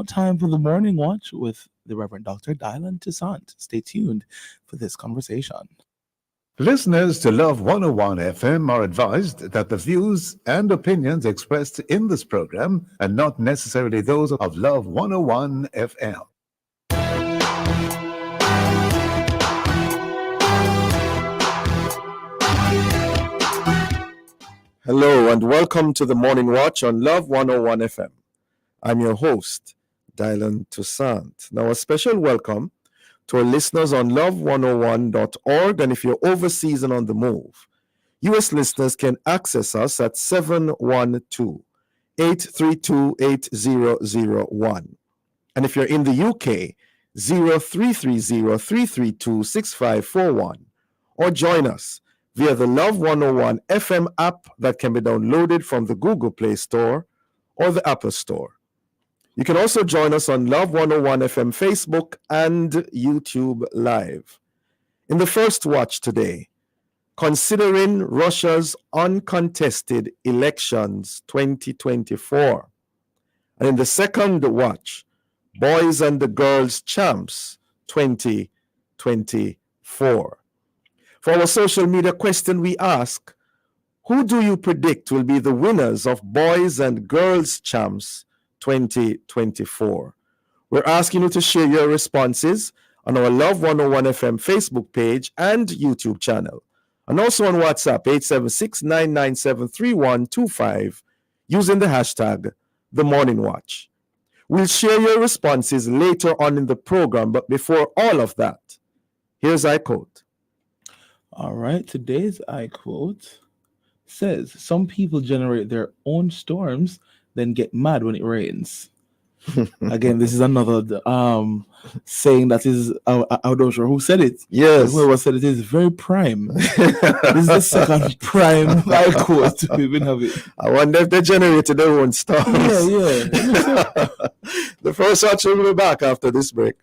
time for the Morning Watch with the Reverend Dr. Dylan Toussaint. Stay tuned for this conversation. Listeners to Love 101 FM are advised that the views and opinions expressed in this program are not necessarily those of Love 101 FM. Hello and welcome to the Morning Watch on Love 101 FM. I'm your host, Dylan Toussaint. Now, a special welcome to our listeners on love101.org, and if you're overseas and on the move, U.S. listeners can access us at 712-832-8001. And if you're in the UK, 0330-332-6541, or join us via the Love 101 FM app that can be downloaded from the Google Play Store or the Apple Store. You can also join us on Love 101 FM Facebook and YouTube Live. In the first watch today, considering Russia's uncontested elections 2024. And in the second watch, Boys and the Girls Champs 2024. For our social media question, we ask, who do you predict will be the winners of Boys and Girls Champs 2024? We're asking you to share your responses on our Love 101 FM Facebook page and YouTube channel, and also on WhatsApp 876-997-3125 using the hashtag The Morning Watch. We'll share your responses later on in the program, but before all of that, here's our quote. All right, today's I quote says, "Some people generate their own storms, then get mad when it rains." Again, this is another saying that is, I'm not sure who said it. Yes. Whoever said it is very prime. This is the second prime I quote we've been having. I wonder if they generated their own storms. Yeah. The first watch will be back after this break.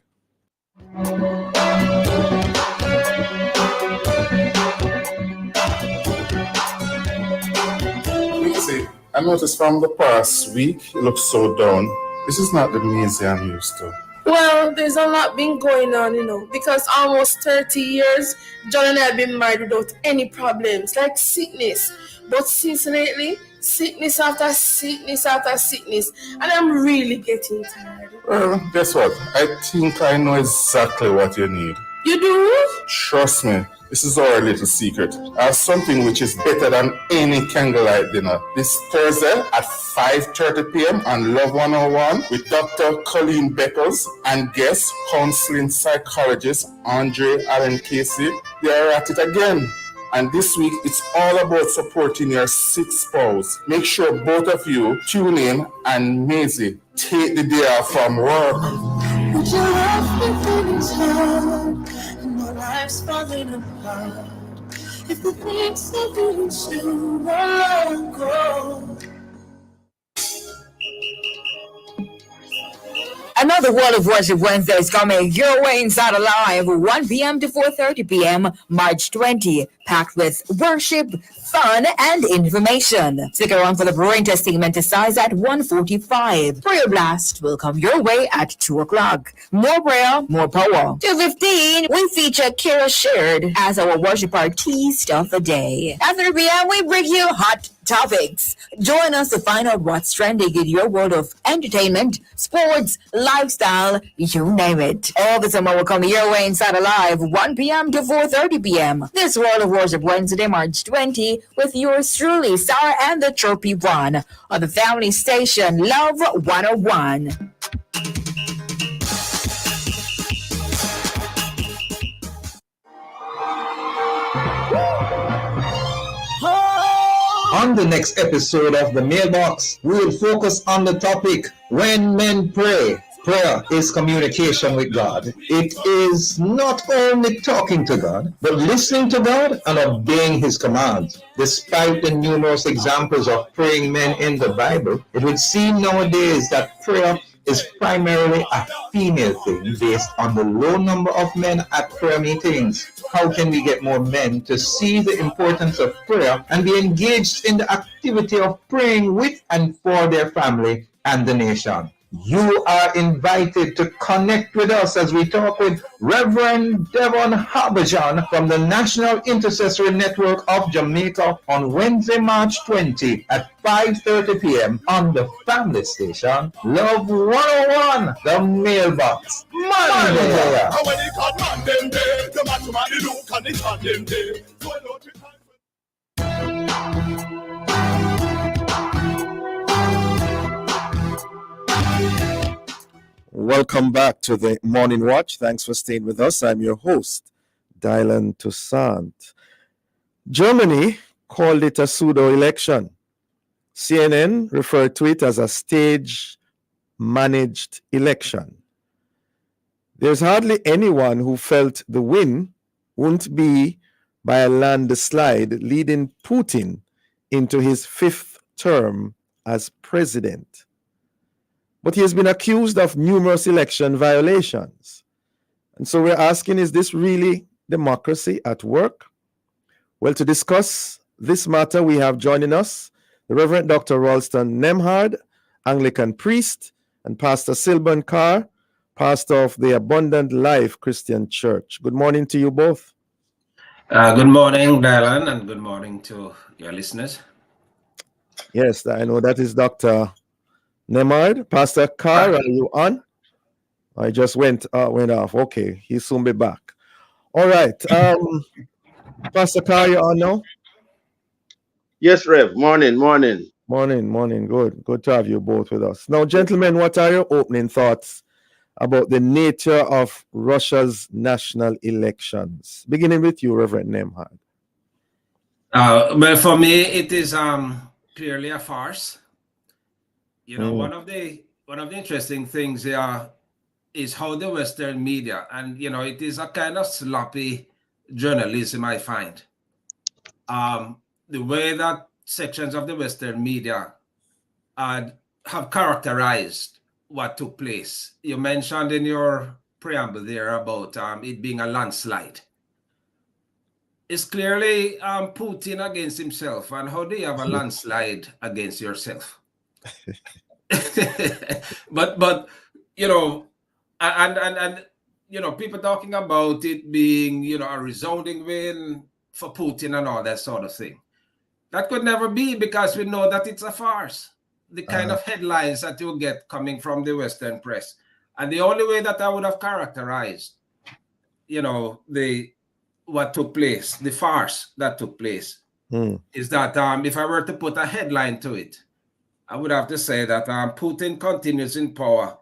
I noticed from the past week, you look so down. This is not the Maisie I'm used to. Well, there's a lot been going on, because almost 30 years, John and I have been married without any problems, like sickness. But since lately, sickness after sickness after sickness, and I'm really getting tired. Well, guess what? I think I know exactly what you need. You do? Trust me. This is our little secret. I have something which is better than any candlelight dinner. This Thursday at 5:30 p.m. on Love 101 with Dr. Colleen Beckles and guest counseling psychologist Andre Allen Casey. They are at it again. And this week, it's all about supporting your sick spouse. Make sure both of you tune in and Maisie, take the day off from work. Would you love me feelings hard and my life's falling apart? If the things I didn't do long ago. Another World of Worship Wednesday is coming your way inside Alive, 1 p.m. to 4:30 p.m., March 20, packed with worship, fun, and information. Stick around for the brain testing meant to size at 1:45. Prayer Blast will come your way at 2 o'clock. More prayer, more power. 2:15, we feature Kira Shared as our worship artiste of the day. At 3 p.m., we bring you hot topics. Join us to find out what's trending in your world of entertainment, sports, lifestyle, you name it. All the summer will come your way inside Alive, 1 p.m. to 4:30 p.m. This World of Worship Wednesday, March 20, with yours truly, Sarah and the Chirpy One, on the family station Love 101. On the next episode of The Mailbox, we will focus on the topic, when men pray. Prayer is communication with God. It is not only talking to God, but listening to God and obeying His commands. Despite the numerous examples of praying men in the Bible, it would seem nowadays that prayer is primarily a female thing based on the low number of men at prayer meetings. How can we get more men to see the importance of prayer and be engaged in the activity of praying with and for their family and the nation? you are invited to connect with us as we talk with Reverend Devon Harbajan from the National Intercessory Network of Jamaica on Wednesday, March 20 at 5:30 p.m. on the family station, Love 101, the mailbox. Monday. Welcome back to the Morning Watch. Thanks for staying with us. I'm your host, Dylan Toussaint. Germany called it a pseudo election. CNN referred to it as a stage managed election. There's hardly anyone who felt the win wouldn't be by a landslide, leading Putin into his 5th term as president. But he has been accused of numerous election violations. And so we're asking, is this really democracy at work? Well, to discuss this matter, we have joining us the Reverend Dr. Ralston Nemhard, Anglican priest, and Pastor Silburn Carr, pastor of the Abundant Life Christian Church. Good morning to you both. Good morning, Dylan, and good morning to your listeners. Yes, I know that is Dr. Nemhard. Pastor Carr, are you on? I just went off. Okay, he'll soon be back. All right. Pastor Carr, you on now? Yes, Rev. Morning. Morning. Good to have you both with us. Now, gentlemen, what are your opening thoughts about the nature of Russia's national elections? Beginning with you, Reverend Nemhard. Well, for me, it is clearly a farce. You know, one of the interesting things here is how the Western media, and you know, it is a kind of sloppy journalism, I find. The way that sections of the Western media have characterized what took place. You mentioned in your preamble there about it being a landslide. It's clearly Putin against himself. And how do you have a landslide against yourself? but you know, and you know, people talking about it being, you know, a resounding win for Putin and all that sort of thing. That could never be, because we know that it's a farce. The kind of headlines that you get coming from the Western press. And the only way that I would have characterized, you know, what took place, the farce that took place, is that if I were to put a headline to it, I would have to say that Putin continues in power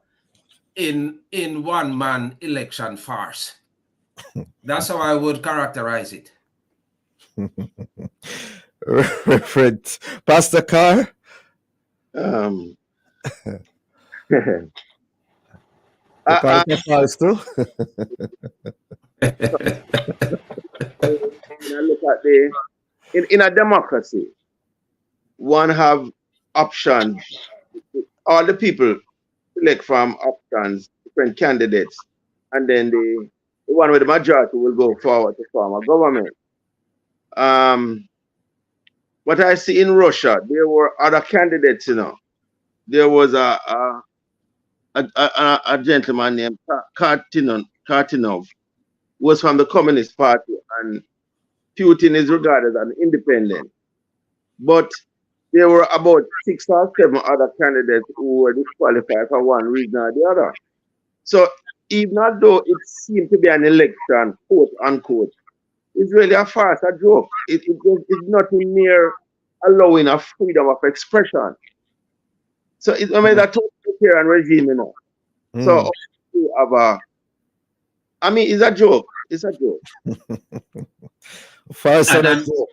in one-man election farce. That's how I would characterize it. Reverend Pastor Carr. The Pastor Carr still. When I look at in a democracy, one have options. All the people select from options, different candidates, and then the one with the majority will go forward to form a government. What I see in Russia, there were other candidates, you know. There was a gentleman named Kartinov, who was from the Communist Party, and Putin is regarded as an independent. But there were about 6 or 7 other candidates who were disqualified for one reason or the other. So even though it seemed to be an election, quote unquote, it's really a farce, a joke. It's nothing near allowing a freedom of expression. So it's a totalitarian regime, you know. So it's a joke. It's a joke. Farce and a joke.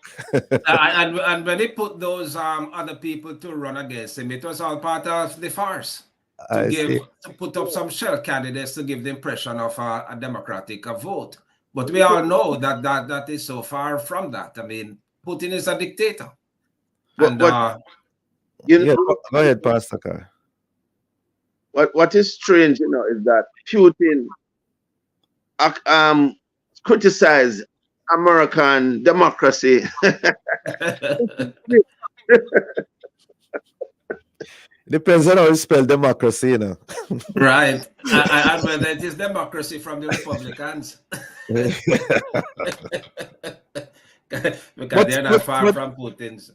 and when they put those other people to run against him, it was all part of the farce. To put up some shell candidates to give the impression of a democratic vote. But we all know that is so far from that. I mean, Putin is a dictator. Go ahead, Pastor Carr. What is strange, you know, is that Putin criticized American democracy. Depends on how you spell democracy, you know. Right. And whether it is democracy from the Republicans. Because they're not far from Putin's.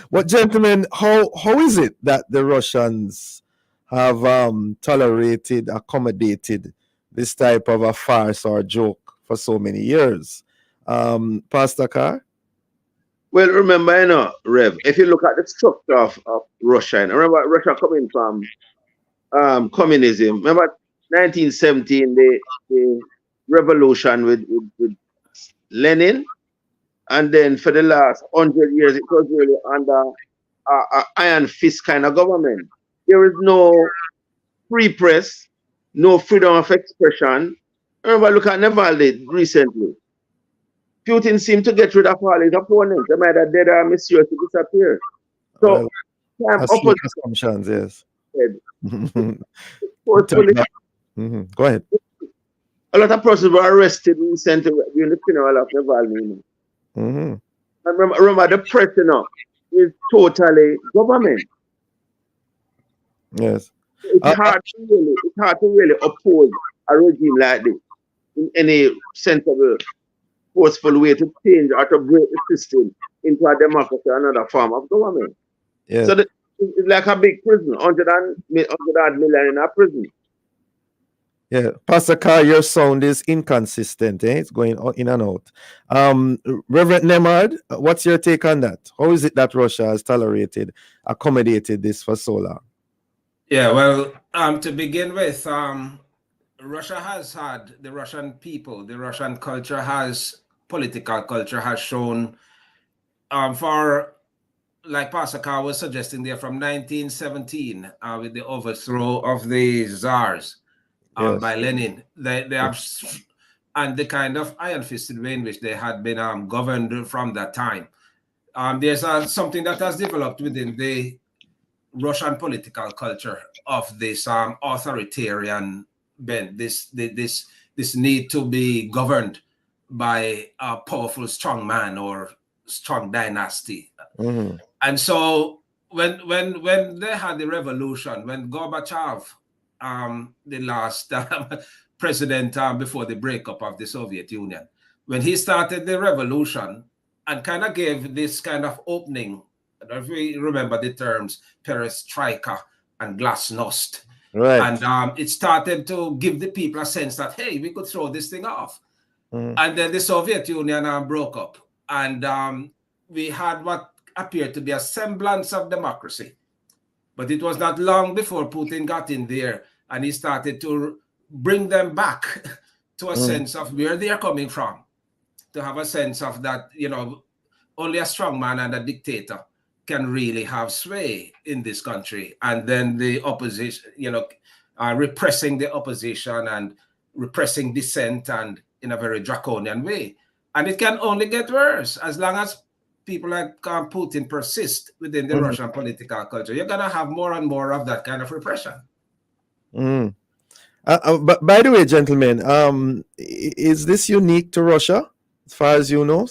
But gentlemen, how is it that the Russians have tolerated, accommodated this type of a farce or joke for so many years? Pastor Carr? Well, remember, Rev, if you look at the structure of Russia, remember Russia coming from communism. Remember 1917, the revolution with Lenin, and then for the last 100 years, it was really under an iron fist kind of government. There is no free press, no freedom of expression. Remember, look at Navalny recently. Putin seemed to get rid of all his opponents. They might have dead or mysteriously disappeared. So, assumptions, yes. Go ahead. A lot of persons were arrested recently during the funeral of Navalny. And remember, the press is totally government. Yes. It's hard to really oppose a regime like this in any sensible, forceful way to change or to break the system into a democracy, another form of government. Yes. So it's like a big prison, 100 million in a prison. Yeah, Pastor Carr, your sound is inconsistent. It's going in and out. Reverend Nemard, what's your take on that? How is it that Russia has tolerated, accommodated this for so long? Yeah, well, to begin with, Russia has had, the Russian people, the Russian culture has, political culture has shown for, like Pastor Carr was suggesting there, from 1917 with the overthrow of the Tsars. Yes. By Lenin, they have, and the kind of iron-fisted way in which they had been governed from that time. There's something that has developed within the Russian political culture of this authoritarian bent, this need to be governed by a powerful, strong man or strong dynasty. And so when they had the revolution, when Gorbachev, the last president before the breakup of the Soviet Union, when he started the revolution and kind of gave this kind of opening, I don't know if we remember the terms perestroika and glasnost. Right. And it started to give the people a sense that, hey, we could throw this thing off. And then the Soviet Union broke up. And we had what appeared to be a semblance of democracy. But it was not long before Putin got in there and he started to bring them back to a sense of where they're coming from, to have a sense of that, only a strong man and a dictator can really have sway in this country. And then the opposition, repressing the opposition and repressing dissent and in a very draconian way. And it can only get worse as long as people like Putin persist within the Russian political culture. You're going to have more and more of that kind of repression. But by the way, gentlemen, is this unique to Russia, as far as you know,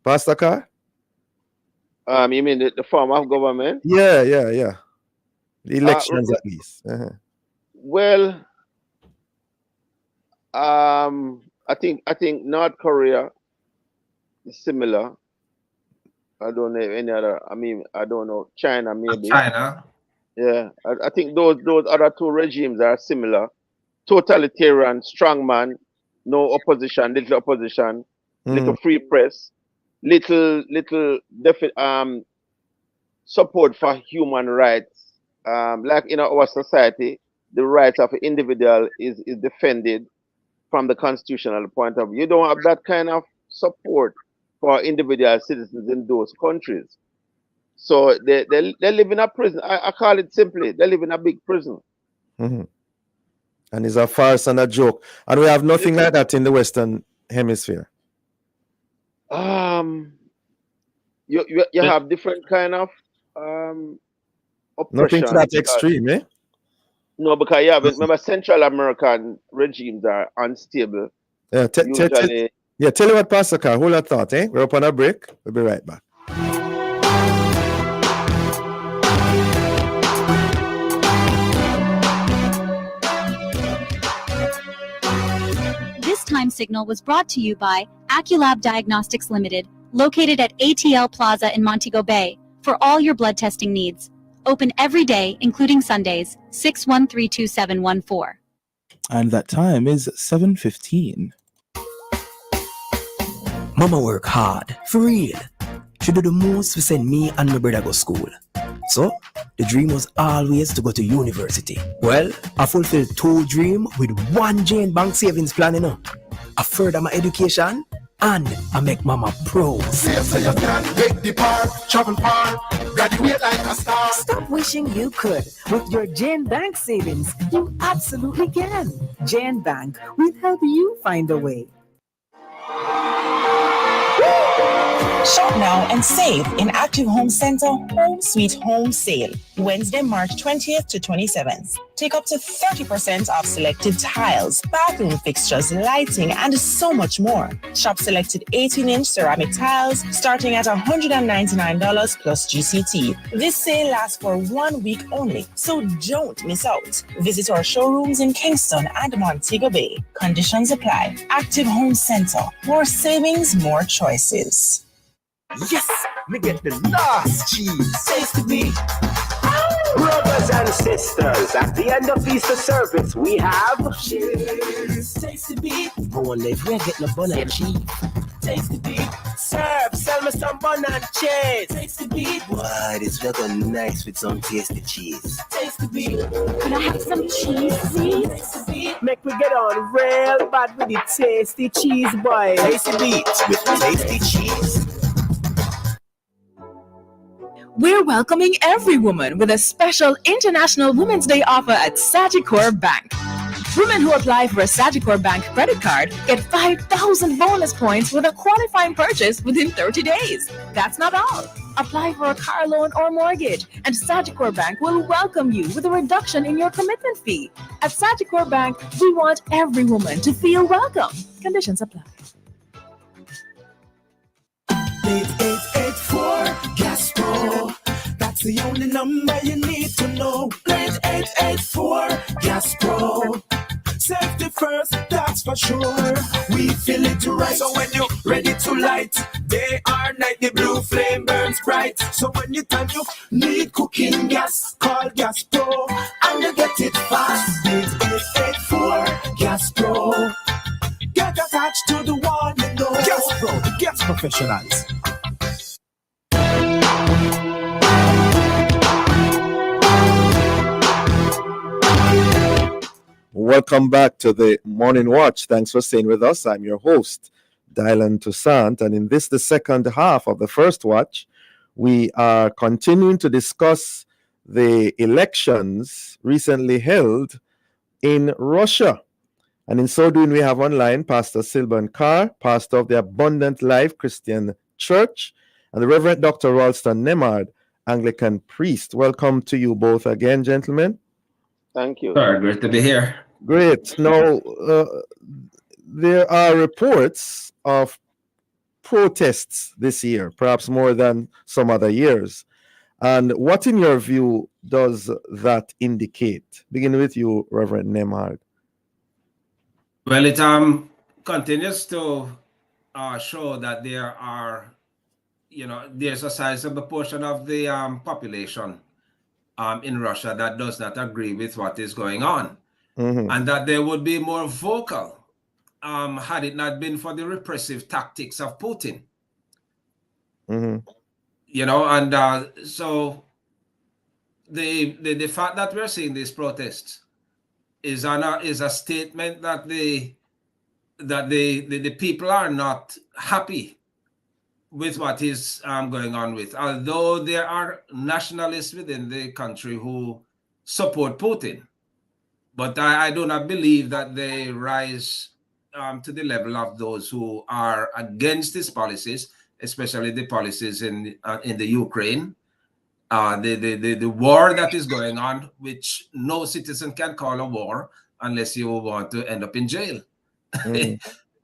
Pastor Carr? You mean the form of government? Yeah. The elections, at least. Well, I think North Korea is similar. I don't know any other. I don't know. China, maybe. China. Yeah, I think those other two regimes are similar. Totalitarian, strongman, no opposition, little opposition, little free press, little support for human rights. Like in our society, the rights of an individual is defended from the constitutional point of view. You don't have that kind of support for individual citizens in those countries. So they live in a prison. I call it simply, they live in a big prison. And it's a farce and a joke. And we have nothing like that in the Western Hemisphere. You have different kind of oppression. Nothing to that extreme, eh? No, because remember Central American regimes are unstable. Yeah, tell you what, Pastor Carr, hold that thought, eh? We're up on a break. We'll be right back. Time signal was brought to you by Aculab Diagnostics Limited, located at ATL Plaza in Montego Bay, for all your blood testing needs. Open every day, including Sundays, 6132714. And that time is 7:15. Mama work hard, for real. She do the most to send me and my brother go school. So, the dream was always to go to university. Well, I fulfilled 2 dreams with 1 Jane Bank savings plan, you know. I further my education and I make mama proud. Say so you can make the part, travel far, graduate like a star. Stop wishing you could. With your Jane Bank savings, you absolutely can. Jane Bank will help you find a way. Shop now and save in Active Home Center Home Sweet Home Sale, Wednesday, March 20th to 27th. Take up to 30% off selected tiles, bathroom fixtures, lighting, and so much more. Shop selected 18-inch ceramic tiles starting at $199 plus GCT. This sale lasts for 1 week only, so don't miss out. Visit our showrooms in Kingston and Montego Bay. Conditions apply. Active Home Center. More savings, more choices. Yes, me get the last cheese. Taste me. Brothers and sisters, at the end of Easter service, we have cheese. Tasty beef. Oh, if we're getting a bun and cheese. Tasty beef. Serve, sell me some bun and cheese. Tasty beef. Why, this will go nice with some tasty cheese. Tasty beef. Could I have some cheese, please? Tasty beef. Make we get on real bad with the tasty cheese, boy. Tasty beef with tasty cheese. We're welcoming every woman with a special International Women's Day offer at Sagicor Bank. Women who apply for a Sagicor Bank credit card get 5,000 bonus points with a qualifying purchase within 30 days. That's not all. Apply for a car loan or mortgage, and Sagicor Bank will welcome you with a reduction in your commitment fee. At Sagicor Bank, we want every woman to feel welcome. Conditions apply. 8884 Gas Pro. That's the only number you need to know. 8884 Gas Pro. Safety first, that's for sure. We feel it right. So when you're ready to light, day or night, the blue flame burns bright. So when you time you need cooking gas, call Gas Pro and you get it fast. 8884 Gas Pro. Get attached to the one you know. Gas Pro, the gas professionals. Welcome back to the Morning Watch. Thanks for staying with us. I'm your host, Dylan Toussaint, and in this, the second half of the first watch, we are continuing to discuss the elections recently held in Russia. And in so doing, we have online Pastor Silban Carr, pastor of the Abundant Life Christian Church, and the Reverend Dr. Ralston Nemard, Anglican priest. Welcome to you both again, gentlemen. Thank you. Sure, great to be here. Great. Now, there are reports of protests this year, perhaps more than some other years. And what, in your view, does that indicate? Beginning with you, Reverend Nemard. Well, it continues to show that there are, there's a sizable portion of the population in Russia that does not agree with what is going on, and that they would be more vocal had it not been for the repressive tactics of Putin. So the fact that we're seeing these protests is a statement that the people are not happy with what is going on with. Although there are nationalists within the country who support Putin, but I do not believe that they rise to the level of those who are against his policies, especially the policies in the Ukraine. The war that is going on, which no citizen can call a war unless you want to end up in jail.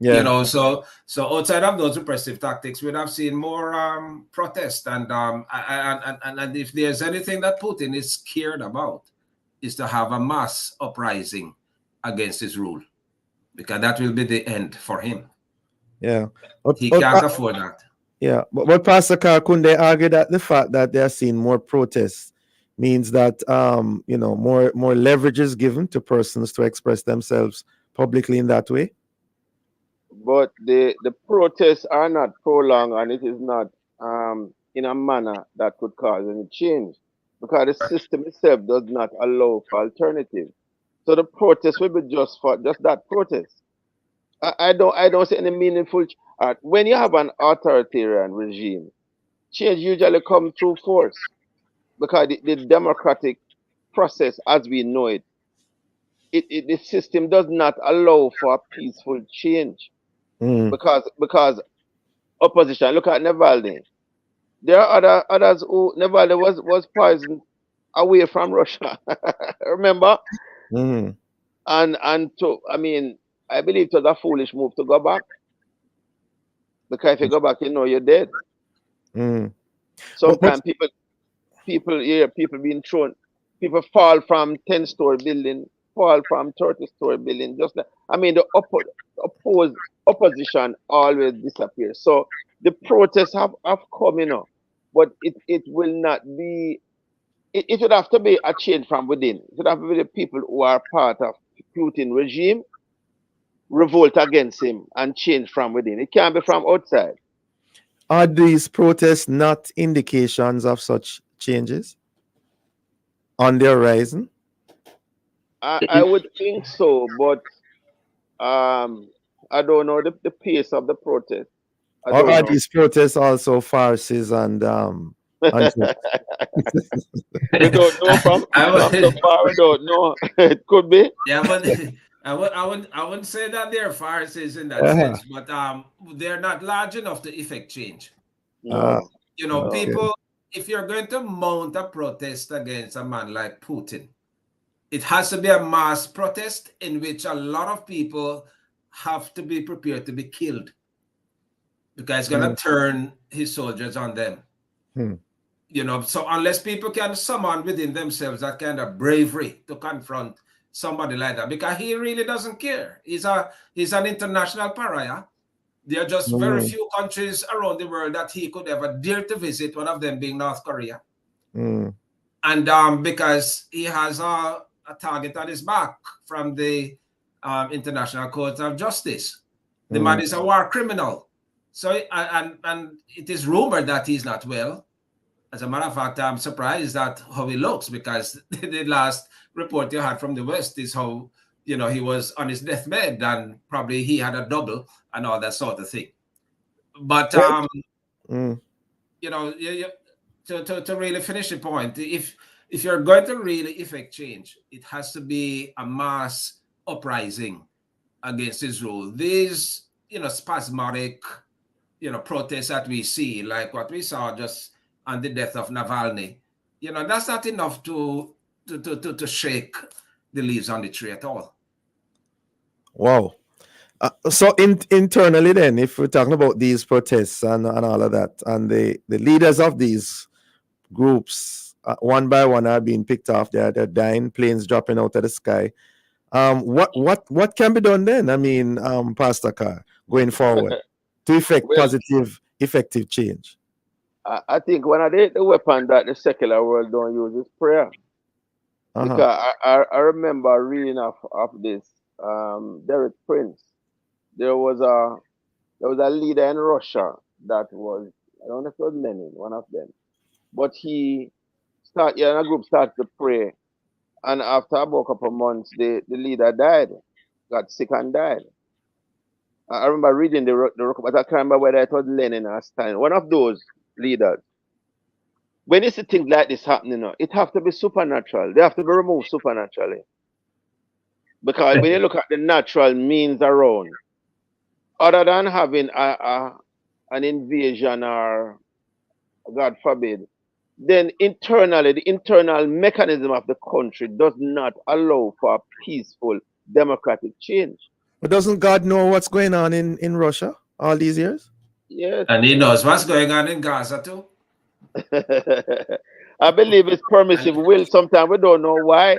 Yeah. So outside of those repressive tactics, we'd have seen more protest, and if there's anything that Putin is scared about, is to have a mass uprising against his rule. because that will be the end for him. Yeah. He can't afford that. Yeah, but Pastor Carr, couldn't they argue that the fact that they are seeing more protests means that more leverage is given to persons to express themselves publicly in that way? But the protests are not prolonged, and it is not in a manner that could cause any change, because the system itself does not allow for alternatives. So the protest will be just that protest. I don't see any meaningful. When you have an authoritarian regime, change usually comes through force, because the democratic process, as we know it, the system does not allow for peaceful change, because opposition. Look at Navalny. There are others who Navalny was poisoned away from Russia. Remember? And I believe it was a foolish move to go back, because if you go back, you're dead. Sometimes people being thrown, people fall from 10-story building, fall from 30-story building. Just like, the opposition always disappears. So the protests have come, but it will not be. It would have to be a change from within. It would have to be the people who are part of Putin regime revolt against him and change from within. It can't be from outside. Are these protests not indications of such changes on the horizon? I would think so, but I don't know the pace of the protest. Or are these protests also farces and we don't know from so far. We don't know. It could be. Yeah, but I wouldn't say that they're farces in that sense, but they're not large enough to effect change. People, if you're going to mount a protest against a man like Putin, it has to be a mass protest in which a lot of people have to be prepared to be killed, because it's going to turn his soldiers on them. So unless people can summon within themselves that kind of bravery to confront somebody like that, because he really doesn't care. He's an international pariah. There are just very few countries around the world that he could ever dare to visit, one of them being North Korea. And because he has a target on his back from the International Court of Justice. The man is a war criminal. So, and it is rumored that he's not well. As a matter of fact, I'm surprised at how he looks, because the last report you had from the West is how, he was on his deathbed and probably he had a double and all that sort of thing. But, to really finish the point, if you're going to really effect change, it has to be a mass uprising against his rule. These, spasmodic, protests that we see, like what we saw just on the death of Navalny, that's not enough to shake the leaves on the tree at all. Wow. So internally then, if we're talking about these protests and all of that, and the leaders of these groups, one by one, are being picked off, they're dying, planes dropping out of the sky. What can be done then? Pastor Carr, going forward to effect positive, effective change? I think one of the weapon that the secular world don't use is prayer. Because I remember reading of this Derek Prince. There was a leader in Russia that was, I don't know if it was Lenin, one of them, but a group started to pray, and after about a couple of months, the leader died, got sick and died. I remember reading the but I can't remember whether it was Lenin or Stalin, one of those leaders. When you see things like this happening, it have to be supernatural. They have to be removed supernaturally. Because when you look at the natural means around, other than having an invasion or, God forbid, then internally, the internal mechanism of the country does not allow for peaceful democratic change. But doesn't God know what's going on in Russia all these years? Yes. And he knows what's going on in Gaza too. I believe it's permissive will. Sometimes we don't know why.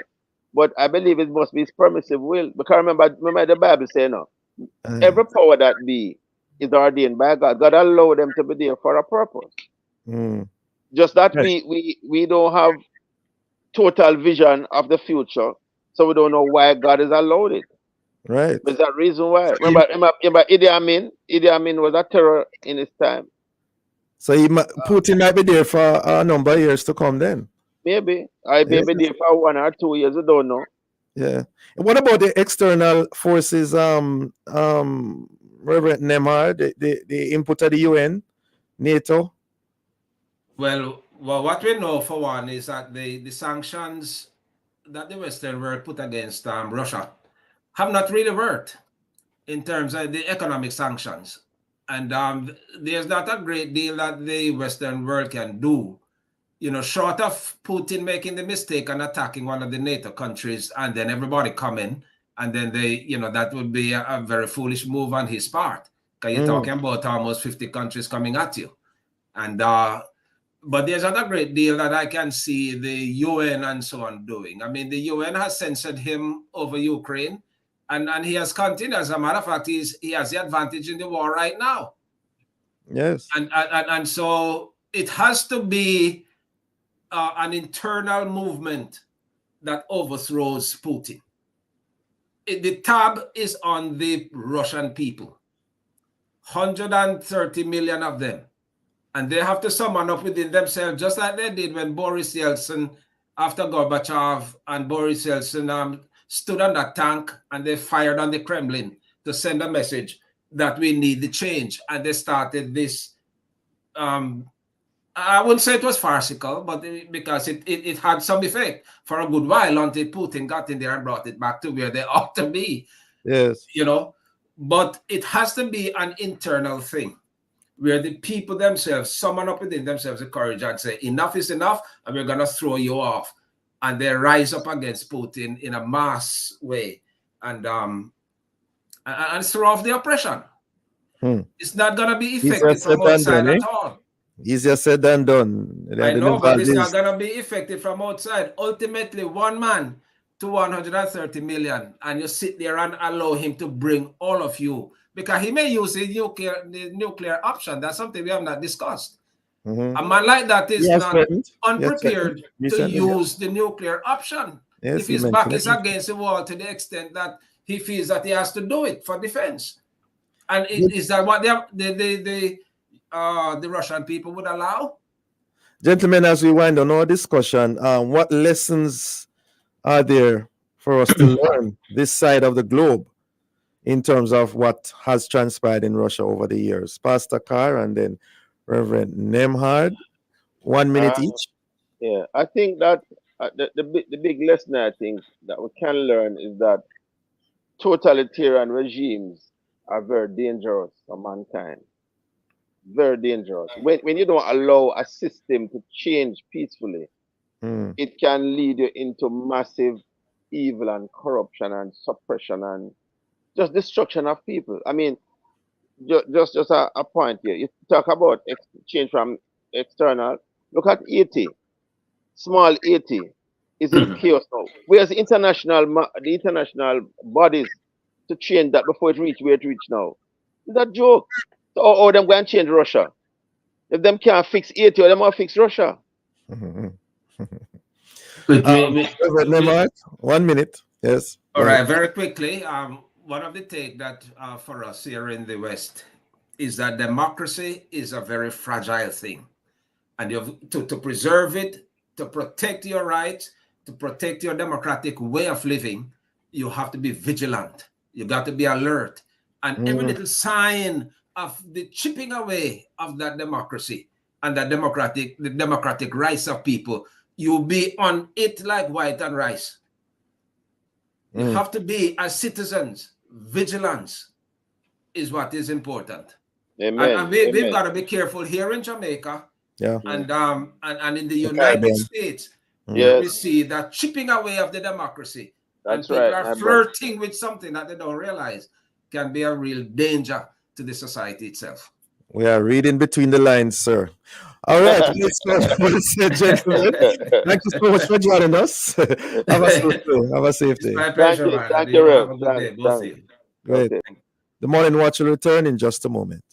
but I believe it must be his permissive will. Because remember the Bible saying, no, Uh, every power that be is ordained by God. God allow them to be there for a purpose. mm, Just that right, we don't have total vision of the future, so we don't know why God has allowed it. right. There's that reason why. So he, Remember Idi Amin? Idi Amin was a terror in his time. Putin might be there for a number of years to come then. Maybe. I may Yes. be there for 1 or 2 years, we don't know. Yeah. What about the external forces, Reverend Nemar, the input of the UN, NATO? Well, what we know for one is that the sanctions that the Western world put against Russia have not really worked in terms of the economic sanctions. And there's not a great deal that the Western world can do, short of Putin making the mistake and attacking one of the NATO countries and then everybody coming. And then that would be a very foolish move on his part. Because you're talking about almost 50 countries coming at you. And but there's not a great deal that I can see the UN and so on doing. I mean, the UN has censored him over Ukraine, and he has continued. As a matter of fact, he has the advantage in the war right now. Yes. And so it has to be an internal movement that overthrows Putin. The tab is on the Russian people, 130 million of them. And they have to summon up within themselves, just like they did when Boris Yeltsin, after Gorbachev and Boris Yeltsin stood on that tank and they fired on the Kremlin to send a message that we need the change. And they started this, I wouldn't say it was farcical, but because it had some effect for a good while until Putin got in there and brought it back to where they ought to be. Yes. But it has to be an internal thing, where the people themselves summon up within themselves the courage and say, enough is enough, and we're going to throw you off. And they rise up against Putin in a mass way and throw off the oppression. It's not going to be effective from outside at all. Easier said than done. I know, but it's not going to be effective from outside. Ultimately, one man to 130 million, and you sit there and allow him to bring all of you, because he may use the nuclear option. That's something we have not discussed. A man like that is not unprepared to use the nuclear option. If his back is against the wall to the extent that he feels that he has to do it for defense. And is that what the Russian people would allow? Gentlemen, as we wind on our discussion, what lessons are there for us to learn this side of the globe in terms of what has transpired in Russia over the years? Pastor Carr and then Reverend Nemhard, 1 minute each. Yeah, I think that the big lesson I think that we can learn is that totalitarian regimes are very dangerous for mankind. Very dangerous. When you don't allow a system to change peacefully, it can lead you into massive evil and corruption and suppression and just destruction of people. I mean, just a point here. You talk about change from external. Look at Haiti. Small Haiti is in chaos now. Where's the international bodies to change that before it reach where it reach now? Is that joke? So how them going to change Russia? If them can't fix Haiti, or them will fix Russia. Reverend Nemhard, 1 minute. Yes. All right, very quickly. One of the take that for us here in the West is that democracy is a very fragile thing. And you have to preserve it, to protect your rights, to protect your democratic way of living, you have to be vigilant. You got to be alert. And every little sign of the chipping away of that democracy and the democratic rights of people, you'll be on it like white and rice. You have to be, as citizens, vigilance is what is important. Amen. And we've got to be careful here in Jamaica and in the United States. We see that chipping away of the democracy. That's and people right. are flirting with something that they don't realize can be a real danger to the society itself. We are reading between the lines, sir. All right, gentlemen. Thank you so much for joining us. Have a safe day. Have a safe It's day. my pleasure, man. Thank You you, know, Rev. have a good day, both of you. Great. Okay. The morning watch will return in just a moment.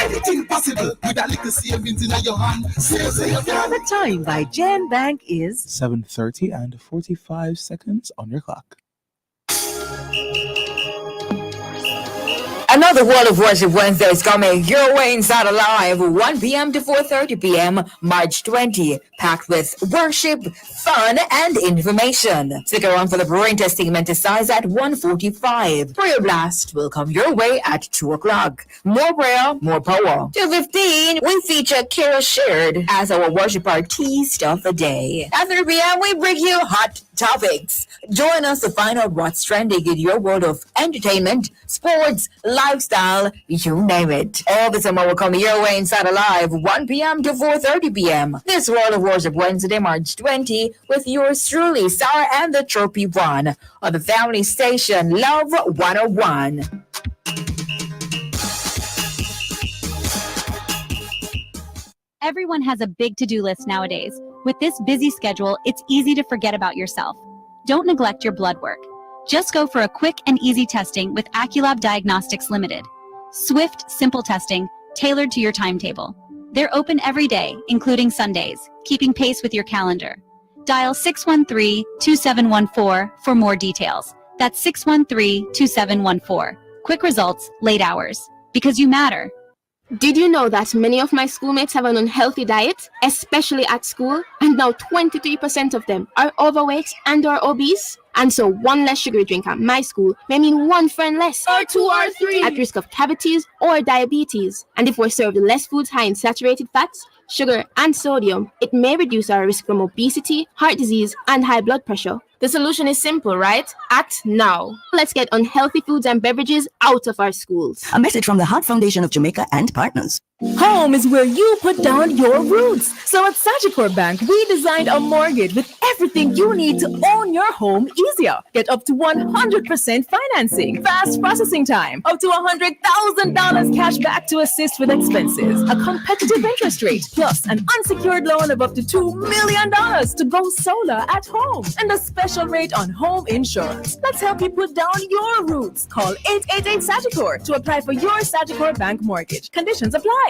Anything possible with a little savings in your hand. Save. The time by Jan Bank is 7:30 and 45 seconds on your clock. Another World of Worship Wednesday is coming your way inside Alive, 1 p.m. to 4:30 p.m., March 20, packed with worship, fun, and information. Stick around for the brain testing meant to size at 1:45. Prayer Blast will come your way at 2 o'clock. More prayer, more power. 2:15, we feature Kira Shared as our worship artiste of the day. At 3 p.m., we bring you hot topics. Join us to find out what's trending in your world of entertainment, sports, lifestyle, you name it. All this and more will come your way inside Alive, 1 p.m. to 4:30 p.m. This World of Worship Wednesday, March 20, with yours truly, Sarah and the Trophy One, on the family station Love 101. Everyone has a big to-do list nowadays. With this busy schedule, it's easy to forget about yourself. Don't neglect your blood work. Just go for a quick and easy testing with Aculab Diagnostics Limited. Swift, simple testing, tailored to your timetable. They're open every day, including Sundays, keeping pace with your calendar. Dial 613-2714 for more details. That's 613-2714. Quick results, late hours. Because you matter. Did you know that many of my schoolmates have an unhealthy diet, especially at school? And now 23% of them are overweight and or obese? And so one less sugary drink at my school may mean one friend less, or 2 or 3, at risk of cavities or diabetes. And if we're served less foods high in saturated fats, sugar, and sodium, it may reduce our risk from obesity, heart disease, and high blood pressure. The solution is simple, right? Act now. Let's get unhealthy foods and beverages out of our schools. A message from the Heart Foundation of Jamaica and partners. Home is where you put down your roots. So at Sagicor Bank, we designed a mortgage with everything you need to own your home easier. Get up to 100% financing, fast processing time, up to $100,000 cash back to assist with expenses, a competitive interest rate, plus an unsecured loan of up to $2 million to go solar at home, and a special rate on home insurance. Let's help you put down your roots. Call 888 Sagicor to apply for your Sagicor Bank mortgage. Conditions apply.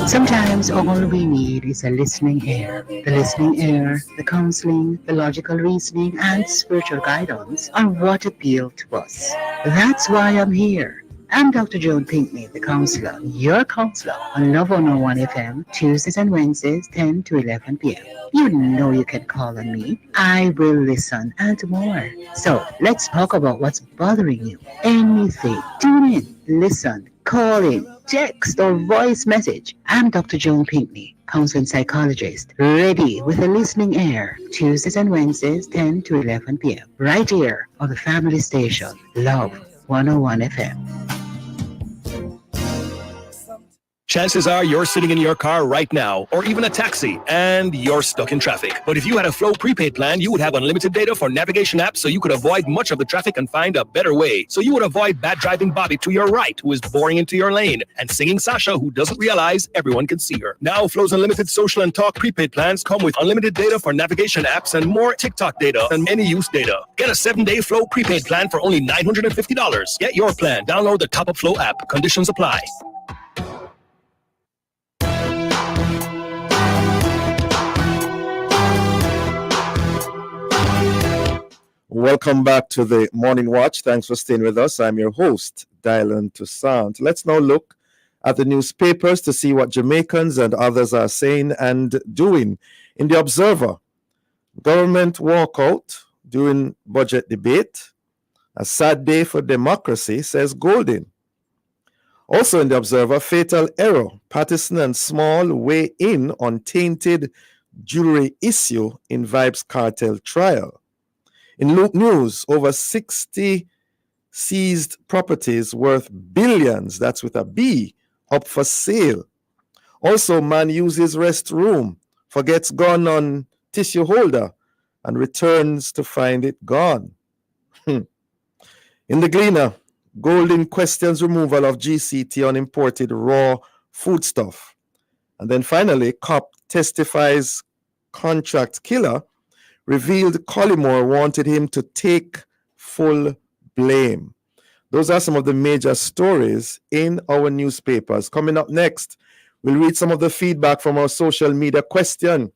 Sometimes all we need is a listening ear. The listening ear, the counseling, the logical reasoning, and spiritual guidance are what appeal to us. That's why I'm here. I'm Dr. Joan Pinkney, the counselor, your counselor on Love 101 FM, Tuesdays and Wednesdays, 10 to 11 p.m. You know you can call on me. I will listen and more. So let's talk about what's bothering you. Anything. Tune in, listen, call in, text or voice message. I'm Dr. Joan Pinkney, counseling psychologist, ready with a listening ear. Tuesdays and Wednesdays, 10 to 11 p.m. Right here on the family station, Love 101 FM. Chances are you're sitting in your car right now, or even a taxi, and you're stuck in traffic. But if you had a Flow prepaid plan, you would have unlimited data for navigation apps, so you could avoid much of the traffic and find a better way. So you would avoid bad driving Bobby to your right, who is boring into your lane, and singing Sasha, who doesn't realize everyone can see her. Now, Flow's unlimited social and talk prepaid plans come with unlimited data for navigation apps and more TikTok data and any use data. Get a 7-day Flow prepaid plan for only $950. Get your plan. Download the Top Up Flow app. Conditions apply. Welcome back to the Morning Watch. Thanks for staying with us. I'm your host, Dylan Toussaint. Let's now look at the newspapers to see what Jamaicans and others are saying and doing. In the Observer, government walkout during budget debate. A sad day for democracy, says Golding. Also in the Observer, fatal error. Patterson and Small weigh in on tainted jewelry issue in Vibes cartel trial. In Loop News, over 60 seized properties worth billions, that's with a B, up for sale. Also, man uses restroom, forgets gun on tissue holder, and returns to find it gone. In the Gleaner, Golden questions removal of GCT on imported raw foodstuff. And then finally, cop testifies contract killer revealed Collymore wanted him to take full blame. Those are some of the major stories in our newspapers. Coming up next, we'll read some of the feedback from our social media question.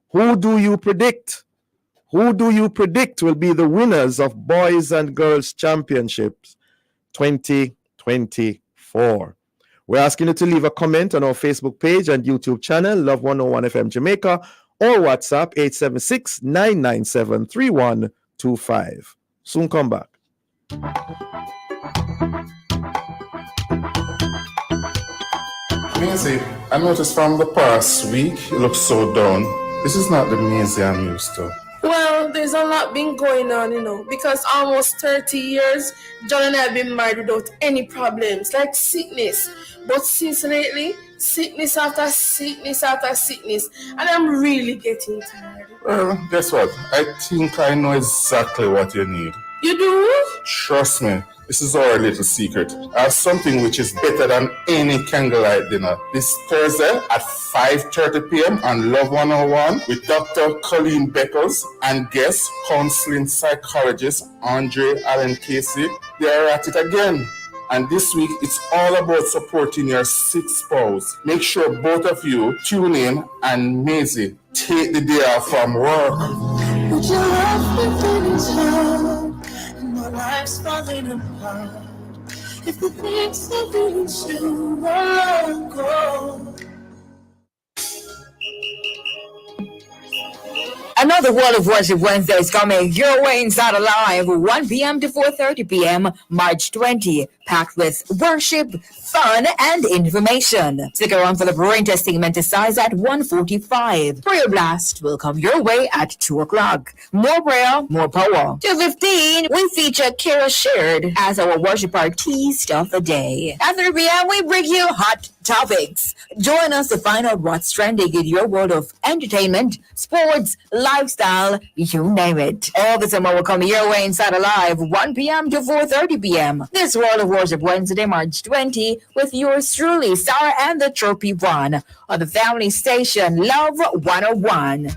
Who do you predict? Who do you predict will be the winners of Boys and Girls Championships 2024? We're asking you to leave a comment on our Facebook page and YouTube channel, Love 101 FM Jamaica, or WhatsApp 876-997-3125. Soon come back. Maisie, I noticed from the past week you look so down. This is not the Maisie I'm used to. Well, there's a lot been going on, because almost 30 years, John and I have been married without any problems, like sickness. But since lately, sickness after sickness after sickness, and I'm really getting tired. Well, guess what? I think I know exactly what you need. You do? Trust me, this is our little secret. I have something which is better than any candlelight dinner. This Thursday at 5:30 p.m. on Love 101 with Dr. Colleen Beckles and guest counseling psychologist Andre Allen Casey. They are at it again. And this week, it's all about supporting your sick spouse. Make sure both of you tune in and Maisie, take the day off from work. Would you love me finish hard and my life's falling apart? If the things that we do won't go. Another World of Worship Wednesday is coming your way inside Alive, 1 p.m. to 4:30 p.m., March 20, packed with worship, fun, and information. Stick around for the brain testing meant to size at 1:45. Prayer Blast will come your way at 2 o'clock. More prayer, more power. 2:15, we feature Kira Shared as our worship artiste of the day. At 3 p.m., we bring you hot topics. Join us to find out what's trending in your world of entertainment, sports, lifestyle, you name it. All this and more will come your way inside Alive, 1 p.m. to 4:30 p.m. This World of Worship Wednesday, March 20, with yours truly, Sarah and the Trophy One, on the family station, Love 101.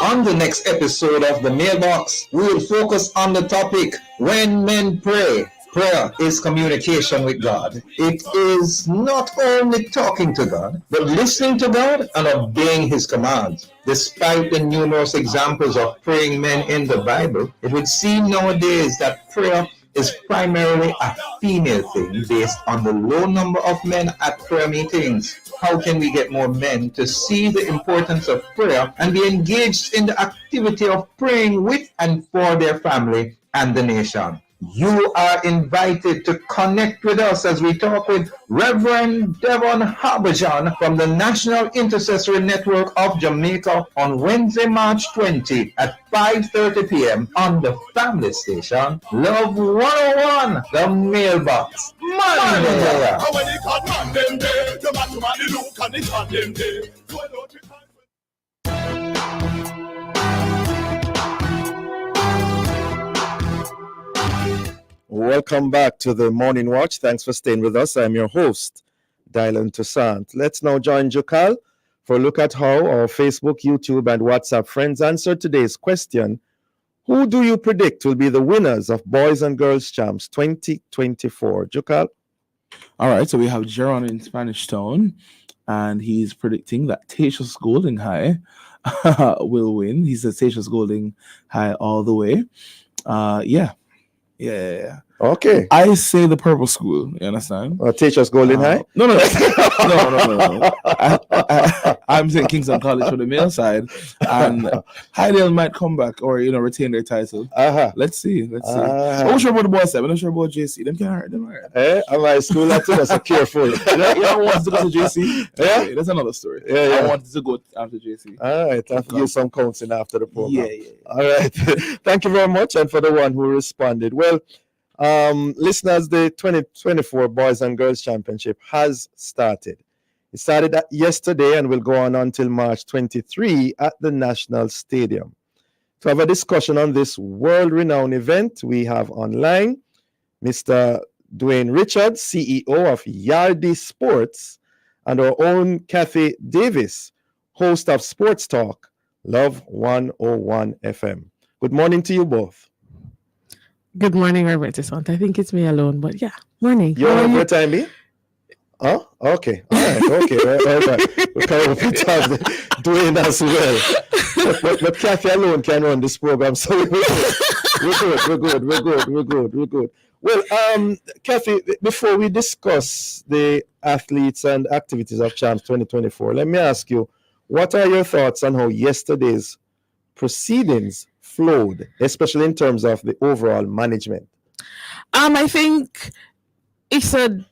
On the next episode of The Mailbox, we will focus on the topic, when men pray. Prayer is communication with God. It is not only talking to God, but listening to God and obeying His commands. Despite the numerous examples of praying men in the Bible, it would seem nowadays that prayer is primarily a female thing based on the low number of men at prayer meetings. How can we get more men to see the importance of prayer and be engaged in the activity of praying with and for their family and the nation? You are invited to connect with us as we talk with Reverend Devon Harbourjohn from the National Intercessory Network of Jamaica on Wednesday, March 20 at 5:30 p.m. on the family station, Love 101, the Mailbox. Welcome back to the Morning Watch. Thanks for staying with us. I'm your host, Dylan Toussaint. Let's now join Jokal for a look at how our Facebook, YouTube, and WhatsApp friends answer today's question. Who do you predict will be the winners of Boys and Girls Champs 2024? Jokal? All right, so we have Jeron in Spanish Town, and he's predicting that Tatius Golding High will win. He says Tatius Golding High all the way. Yeah. Okay. I say the purple school. You understand? Teachers Golden High? No. No. I'm saying Kingston College for the male side, and Hydale might come back or retain their title. Let's see. I'm not sure about the boys. I'm not sure about JC. Them can't hurt them. I'm my school after so careful. You don't want to go to JC? Yeah, okay, that's another story. Yeah. I wanted to go after JC. All right, I'll give some counseling after the program. Yeah. All right. Thank you very much, and for the one who responded. Well, listeners, the 2024 Boys and Girls Championship has started. It started yesterday and will go on until March 23 at the National Stadium. To have a discussion on this world-renowned event, we have online Mr. Dwayne Richards, CEO of Yardi Sports, and our own Kathy Davis, host of Sports Talk, Love 101 FM. Good morning to you both. Good morning, Robert Toussaint. I think it's me alone, but yeah, morning. You're on your time, B? Oh, okay. All right. Okay. All right. We can repeat Dwayne as well. But Kathy alone can run this program, so we're good. Well, Kathy, before we discuss the athletes and activities of Champs 2024, let me ask you, what are your thoughts on how yesterday's proceedings flowed, especially in terms of the overall management? I think Issa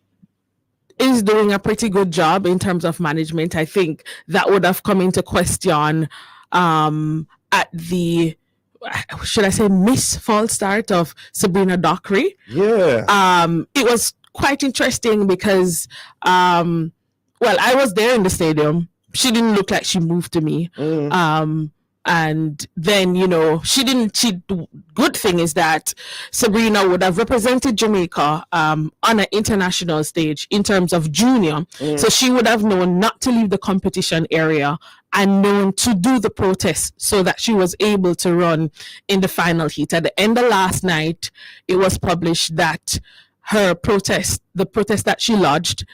is doing a pretty good job in terms of management. I think that would have come into question at the, should I say, false start of Sabrina Dockery. Yeah. It was quite interesting because, I was there in the stadium. She didn't look like she moved to me. And then, good thing is that Sabrina would have represented Jamaica on an international stage in terms of junior. So she would have known not to leave the competition area and known to do the protest so that she was able to run in the final heat. At the end of last night, it was published that her protest, the protest that she lodged,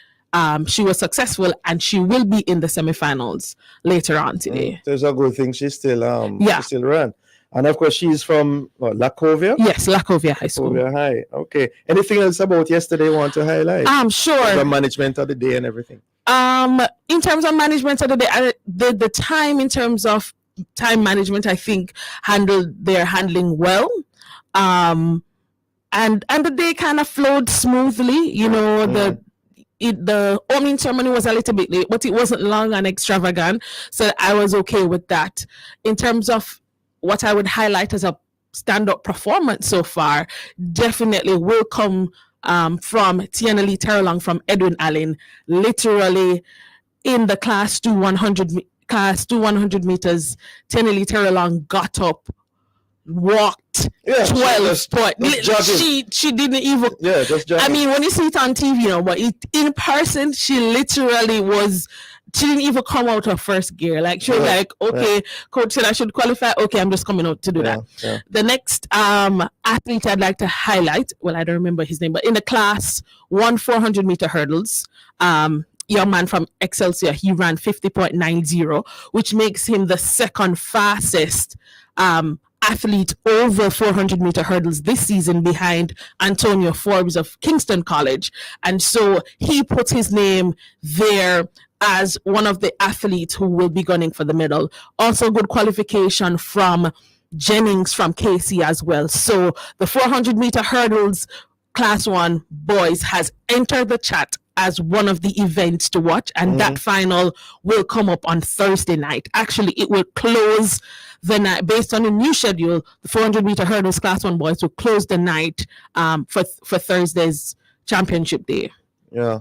she was successful and she will be in the semifinals later on today. There's a good thing. She still she still ran. And of course she's from Lacovia? Yes, Lacovia High School. Lacovia High. Okay. Anything else about yesterday you want to highlight? Sure. The management of the day and everything. In terms of management of the day, the time in terms of time management, I think they're handling well. And the day kind of flowed smoothly. The opening ceremony was a little bit late, but it wasn't long and extravagant, so I was okay with that. In terms of what I would highlight as a stand-up performance so far, definitely will come from Tiana Lee Terrelong from Edwin Allen, literally in the class 2 100 meters. Tiana Lee Terrelong got up, walked 12 points. She didn't even. Yeah, just jogging. I mean, when you see it on TV, but in person, she literally was. She didn't even come out of first gear. Like she was like, okay, coach said I should qualify. Okay, I'm just coming out to do that. Yeah. The next athlete I'd like to highlight, well, I don't remember his name, but in the class 400 meter hurdles, young man from Excelsior, he ran 50.90, which makes him the second fastest athlete over 400 meter hurdles this season behind Antonio Forbes of Kingston College. And so he put his name there as one of the athletes who will be gunning for the medal. Also good qualification from Jennings from KC as well. So the 400 meter hurdles class 1 boys has entered the chat as one of the events to watch, and that final will come up on Thursday night. Actually, it will close the night based on the new schedule. The 400 meter hurdles class 1 boys will close the night for Thursday's championship day. Yeah.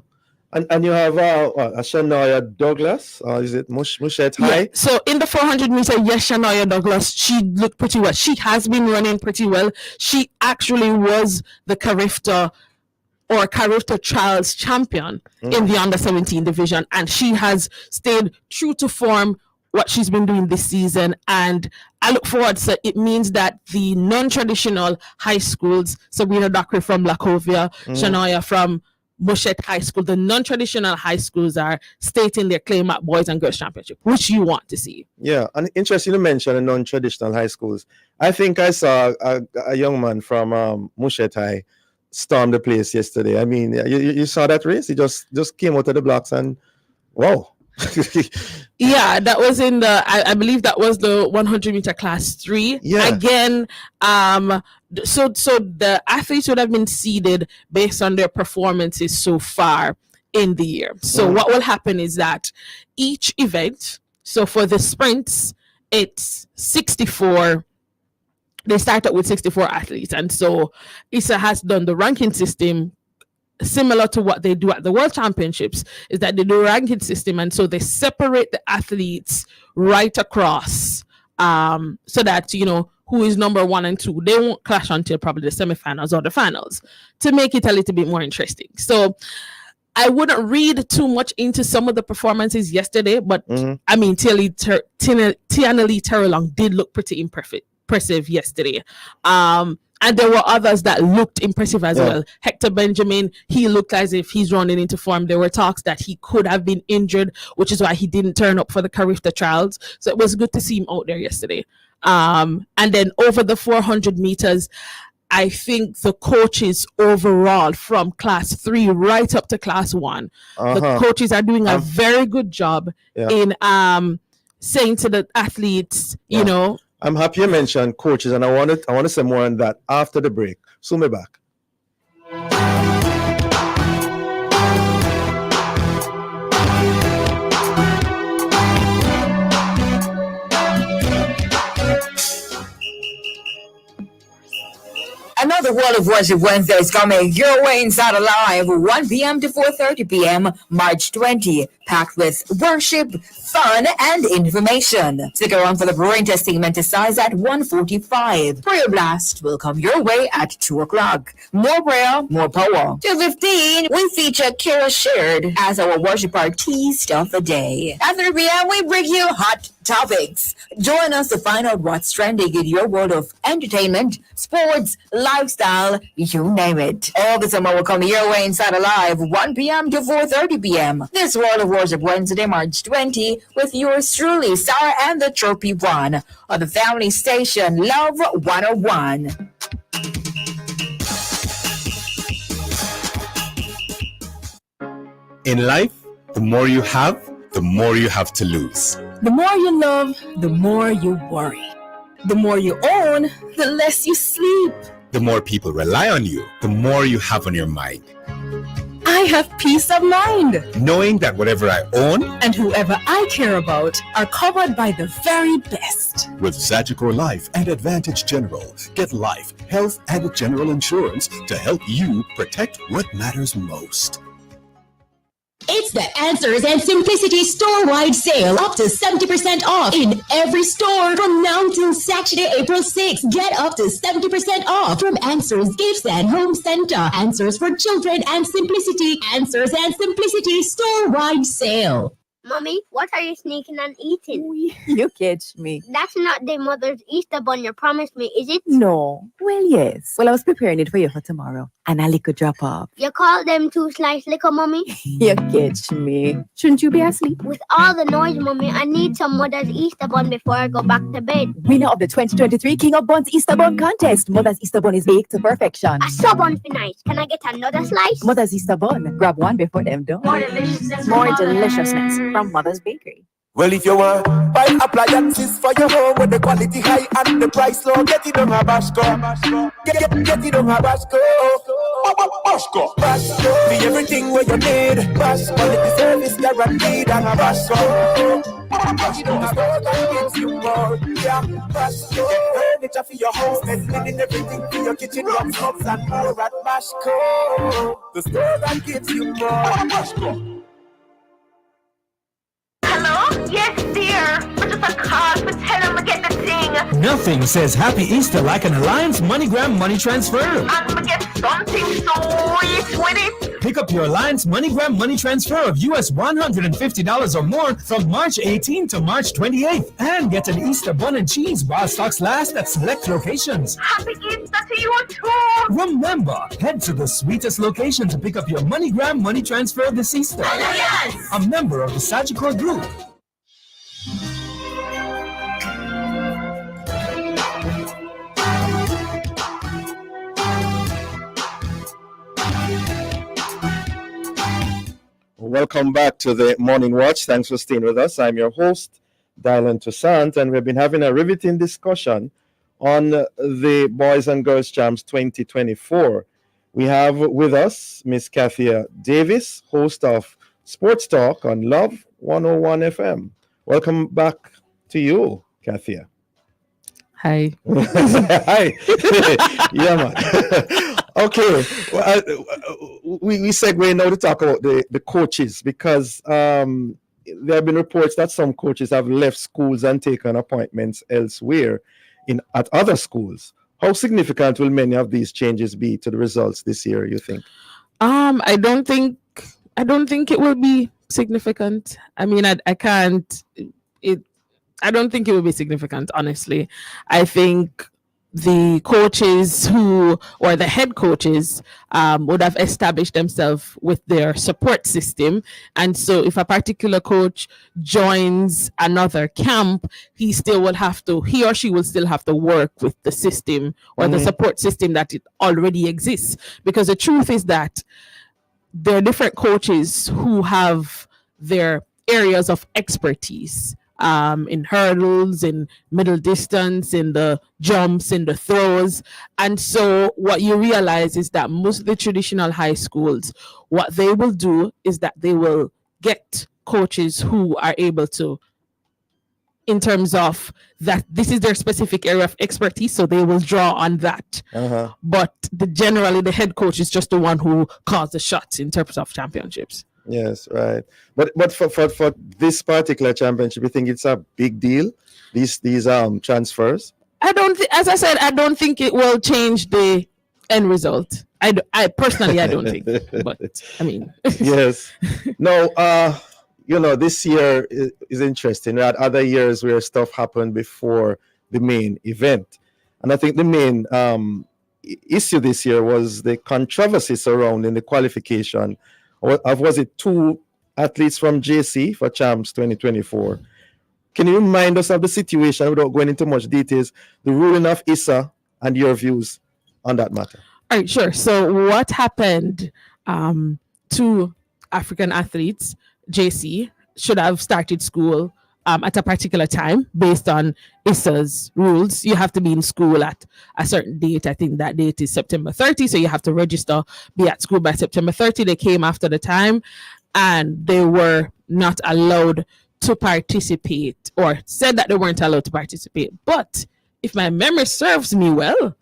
And you have Shania Douglas, is it Mushet High? Yeah. So in the 400 meter, yes, Shania Douglas, she looked pretty well. She has been running pretty well. She actually was the Carifta Trials champion in the under 17 division, and she has stayed true to form what she's been doing this season. And I look forward to it. Means that the non-traditional high schools, Sabrina Dockery from Lacovia, Shania from Mushet High School, the non-traditional high schools are stating their claim at Boys and Girls Championship, which you want to see. Yeah, and interesting to mention the non-traditional high schools. I think I saw a young man from Mushet High stormed the place yesterday. I mean, you saw that race. He just came out of the blocks and wow. Yeah, that was in the I believe that was the 100-meter class 3. Yeah. Again, so the athletes would have been seeded based on their performances so far in the year. So what will happen is that each event, so for the sprints, it's 64. They start out with 64 athletes, and so ISA has done the ranking system similar to what they do at the World Championships, is that they do a ranking system, and so they separate the athletes right across, so that who is number 1 and 2. They won't clash until probably the semifinals or the finals to make it a little bit more interesting. So I wouldn't read too much into some of the performances yesterday, but I mean, Tiana Lee Terrelong did look pretty impressive yesterday. And there were others that looked impressive as well. Hector Benjamin, he looked as if he's running into form. There were talks that he could have been injured, which is why he didn't turn up for the Carifta trials. So it was good to see him out there yesterday. And then over the 400 meters, I think the coaches overall from class 3 right up to class 1, the coaches are doing a very good job in saying to the athletes, you know. I'm happy you mentioned coaches, and I want to say more on that after the break. So me back. Another World of Worship Wednesday is coming your way inside Alive, 1 p.m. to 4:30 p.m. March 20, packed with worship, fun, and information. Stick around for the brain testing meant to size at 1:45. Prayer Blast will come your way at 2 o'clock. More prayer, more power. 2:15, we feature Kira Shared as our worship artiste of the day. At 3 p.m., we bring you hot topics. Join us to find out what's trending in your world of entertainment, sports, lifestyle, you name it. All the summer will come your way inside Alive, 1 p.m. to 4:30 p.m. This World of Worship Wednesday, March 20, with yours truly, Sarah and the Trophy One, on the family station Love 101. In life, the more you have to lose. The more you love, the more you worry. The more you own, the less you sleep. The more people rely on you, the more you have on your mind. I have peace of mind, knowing that whatever I own and whoever I care about are covered by the very best. With Sagicor Life and Advantage General, get life, health, and general insurance to help you protect what matters most. It's the Answers and Simplicity store-wide sale, up to 70% off in every store from now till Saturday, April 6th. Get up to 70% off from Answers Gifts and Home Center, Answers for Children and Simplicity, Answers and Simplicity store-wide sale. Mommy, what are you sneaking and eating? You catch me. That's not the mother's Easter bun you promised me, is it? No. Well, yes. Well, I was preparing it for you for tomorrow. And a little drop off. You call them 2 slice liquor, Mommy? You catch me. Shouldn't you be asleep? With all the noise, Mommy, I need some mother's Easter bun before I go back to bed. Winner of the 2023 King of Buns Easter Bun Contest. Mother's Easter Bun is baked to perfection. A sub bun be nice. Can I get another slice? Mother's Easter Bun. Grab one before them done. More deliciousness from Mother's Bakery. Well, if you want buy appliances for your home with the quality high and the price low, get it on a Bashco. Get it on a Bashco. Bashco. Be everything where you need. Bashco. Quality service guaranteed on a Bashco. Bashco. Store that gives you more. Yeah, Bashco. Furniture for your house, and everything for your kitchen, rocks, cups, and more at Bashco. The store that gives you more. Bashco. Hello? Yes, dear. But just a call for tell him to get the thing. Nothing says Happy Easter like an Alliance MoneyGram money transfer. And get something sweet with it. Pick up your Alliance MoneyGram money transfer of US $150 or more from March 18 to March 28th and get an Easter bun and cheese while stocks last at select locations. Happy Easter to you too. Remember, head to the sweetest location to pick up your MoneyGram money transfer this Easter. Alliance! A member of the Sagicor Group. welcome back to the Morning Watch. Thanks for staying with us. I'm your host, Dylan Toussaint, and we've been having a riveting discussion on the Boys and Girls Champs 2024. We have with us Miss Kathia Davis, host of Sports Talk on Love 101 FM. Welcome back to you, Kathia. Hi. Hi. Yeah, man. Okay. Well, we segue now to talk about the coaches, because there have been reports that some coaches have left schools and taken appointments elsewhere at other schools. How significant will many of these changes be to the results this year, you think? I don't think it will be significant. I mean, I don't think it will be significant, honestly. I think the coaches or the head coaches would have established themselves with their support system. And so if a particular coach joins another camp, he or she will still have to work with the system or the support system that it already exists. Because the truth is that there are different coaches who have their areas of expertise. In hurdles, in middle distance, in the jumps, in the throws. And so what you realize is that most of the traditional high schools, what they will do is that they will get coaches who are able to, in terms of that this is their specific area of expertise, so they will draw on that. But generally the head coach is just the one who calls the shots in terms of championships. Yes, right. But for this particular championship, you think it's a big deal? These transfers? I don't think it will change the end result. I personally don't think. But I mean, yes. No. This year is interesting. We had other years where stuff happened before the main event, and I think the main issue this year was the controversy surrounding the qualification. Was it 2 athletes from JC for Champs 2024? Can you remind us of the situation without going into much details, the ruling of Issa and your views on that matter? All right, sure. So what happened, 2 African athletes, JC, should have started school at a particular time based on Issa's rules. You have to be in school at a certain date. I think that date is September 30. So you have to register, be at school by September 30. They came after the time and they were not allowed to participate, or said that they weren't allowed to participate. But if my memory serves me well,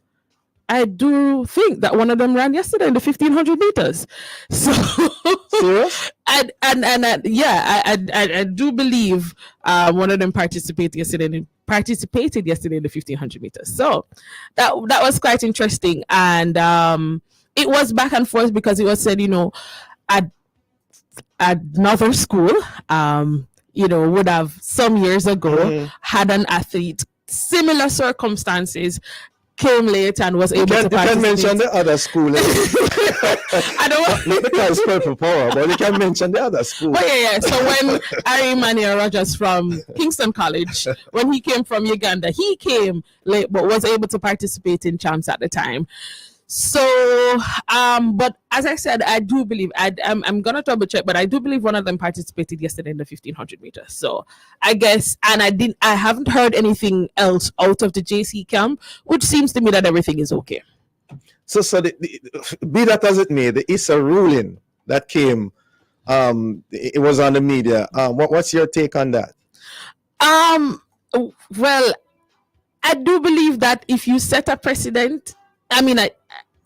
I do think that one of them ran yesterday in the 1500 meters. So, I do believe one of them participated yesterday in the 1500 meters. So that was quite interesting, and it was back and forth because it was said, at another school, would have some years ago had an athlete, similar circumstances, came late and was able to participate. You can mention the other school. I don't want not because purple power, but you can mention the other school. But yeah. So when Ari Emmanuel Rogers from Kingston College, when he came from Uganda, he came late but was able to participate in Champs at the time. So, but as I said, I do believe I'm gonna double check, but I do believe one of them participated yesterday in the 1500 meters. So I guess, and I haven't heard anything else out of the JC camp, which seems to me that everything is okay. So be that as it may, the Issa ruling that came, it was on the media. What's your take on that? Well, I do believe that if you set a precedent, I mean,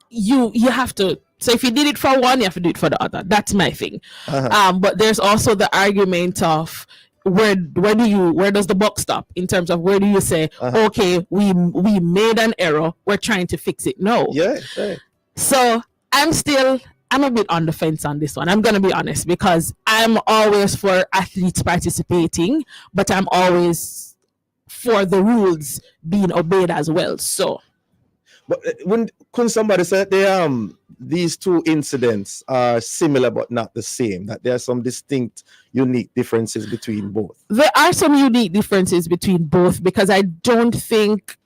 you have to. So if you did it for one, you have to do it for the other. That's my thing. But there's also the argument of where does the buck stop in terms of where do you say, okay, we made an error, we're trying to fix it. No. Yeah. Right. So I'm a bit on the fence on this one. I'm going to be honest, because I'm always for athletes participating, but I'm always for the rules being obeyed as well. So. But couldn't somebody say these 2 incidents are similar but not the same? That there are some distinct, unique differences between both? There are some unique differences between both, because I don't think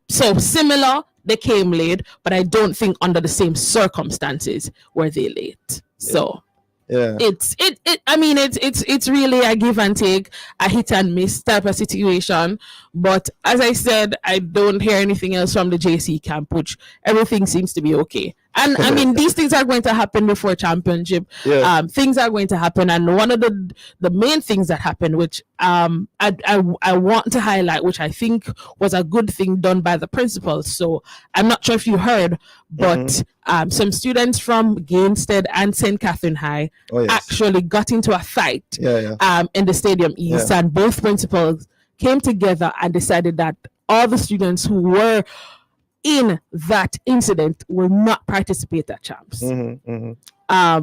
so similar. They came late, but I don't think under the same circumstances were they late. So Yeah. It's really a give and take, a hit and miss type of situation. But as I said, I don't hear anything else from the JC camp, which everything seems to be okay. And I mean, these things are going to happen before championship. Yeah. Things are going to happen, and one of the main things that happened, which I want to highlight, which I think was a good thing done by the principal. So I'm not sure if you heard, but some students from Gainstead and St. Catherine High actually got into a fight in the Stadium East, and both principals came together and decided that all the students who were in that incident will not participate at champs. And I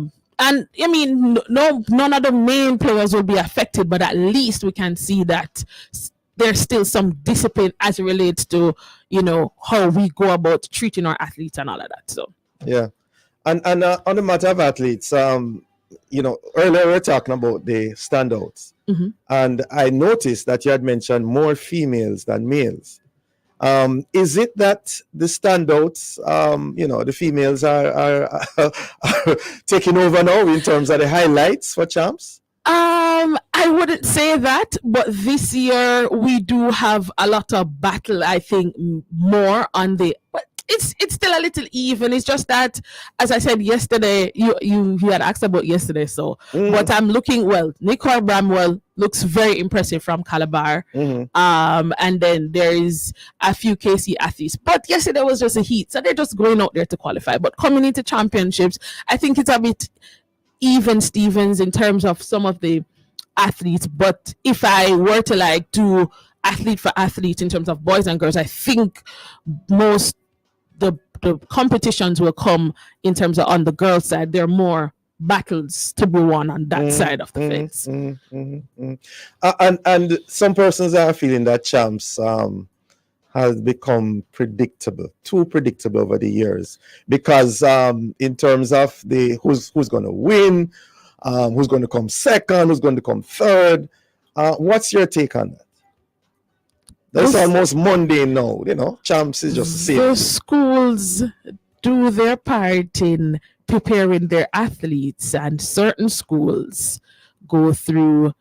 mean, none of the main players will be affected, but at least we can see that there's still some discipline as it relates to, you know, how we go about treating our athletes and all of that. So yeah, and on the matter of athletes, you know, earlier we were talking about the standouts, and I noticed that you had mentioned more females than males. Is it that the standouts, you know, the females are taking over now in terms of the highlights for champs? I wouldn't say that, but this year we do have a lot of battle. I think more on the. But it's still a little even. It's just that, as I said yesterday, you had asked about yesterday. So, but I'm looking well. Nicole Bramwell looks very impressive from Calabar. And then there is a few KC athletes. But yesterday was just a heat, so they're just going out there to qualify. But coming into championships, I think it's a bit even Stevens in terms of some of the athletes. But if I were to like do athlete for athlete in terms of boys and girls, I think most the competitions will come in terms of on the girls side. There are more battles to be won on that side of the fence. And some persons are feeling that champs has become too predictable over the years, because in terms of the who's going to win, who's going to come second, who's going to come third. What's your take on that? That's almost mundane now, you know. Champs is just the same. The schools do their part in preparing their athletes, and certain schools go through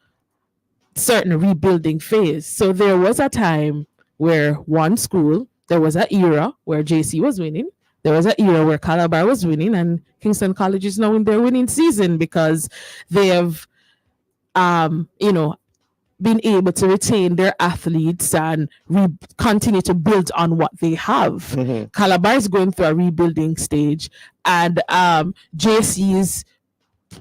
certain rebuilding phase. So there was a time where one school, there was an era where JC was winning. There was an era where Calabar was winning, and Kingston College is now in their winning season because they have, you know, been able to retain their athletes and continue to build on what they have. Calabar is going through a rebuilding stage, and JC is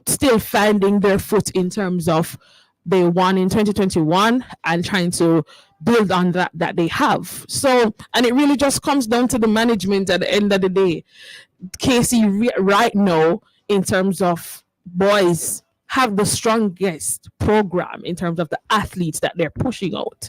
still finding their foot in terms of they won in 2021 and trying to build on that they have. So, and it really just comes down to the management at the end of the day. KC right now, in terms of boys, have the strongest program in terms of the athletes that they're pushing out.